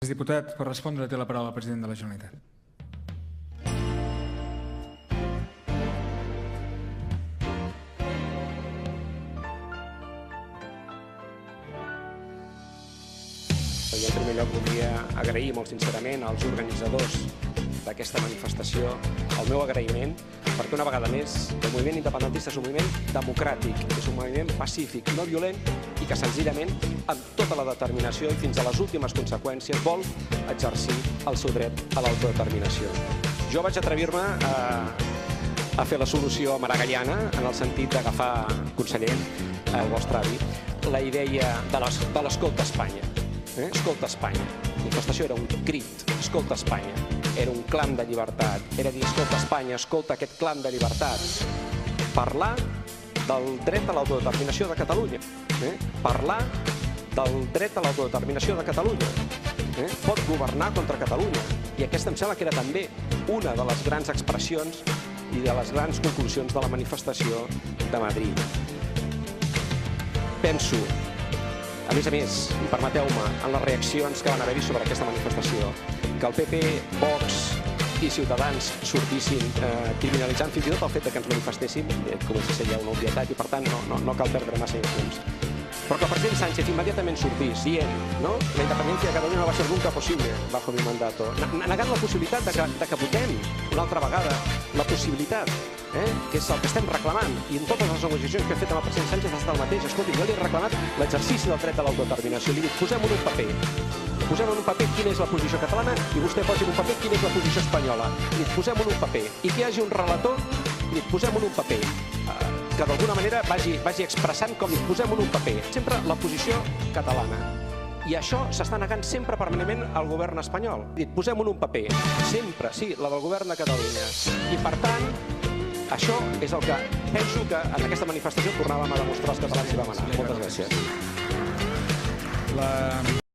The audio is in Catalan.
Gràcies, diputat. Per respondre, té la paraula el president de la Generalitat. Jo en primer lloc voldria agrair molt sincerament als organitzadors d'aquesta manifestació el meu agraïment, perquè una vegada més el moviment independentista és un moviment democràtic, és un moviment pacífic, no violent i que senzillament amb tota la determinació i fins a les últimes conseqüències vol exercir el seu dret a l'autodeterminació. Jo vaig atrevir-me a fer la solució maragallana en el sentit d'agafar, conseller, el vostre avi, la idea de l'escolta Espanya. Escolta Espanya. La manifestació era un crit, escolta Espanya. Era un clam de llibertat. Era dir, escolta Espanya, escolta aquest clam de llibertat. Parlar del dret a l'autodeterminació de Catalunya. Parlar del dret a l'autodeterminació de Catalunya. Pot governar contra Catalunya. I aquesta em sembla que era també una de les grans expressions i de les grans conclusions de la manifestació de Madrid. Penso, a més, i permeteu-me, en les reaccions que van haver-hi sobre aquesta manifestació, que el PP, Vox i Ciutadans sortissin criminalitzant fins i tot el fet que ens manifestéssim, comença a ser ja una obvietat i per tant no cal perdre massa temps. Però que el president Sánchez immediatament sortís dient la independència de Catalunya no va ser nunca possible bajo mi mandato, negant la possibilitat de que votem una altra vegada, la possibilitat, que és el que estem reclamant, i en totes les negociacions que he fet amb el president Sánchez ha estat el mateix. Escolti, jo li he reclamat l'exercici del dret a l'autodeterminació. Li dic, posem en un paper quina és la posició catalana i vostè posi en un paper quina és la posició espanyola. Li dic, posem en un paper, i que hi hagi un relator, li dic, posem en un paper que d'alguna manera vagi expressant com dic, posem en un paper, sempre la posició catalana. I això s'està negant sempre permanentment al govern espanyol. Dic, posem en un paper, sempre, sí, la del govern de Catalunya. I per tant, això és el que penso que en aquesta manifestació tornàvem a demostrar als catalans i vam anar. Moltes gràcies.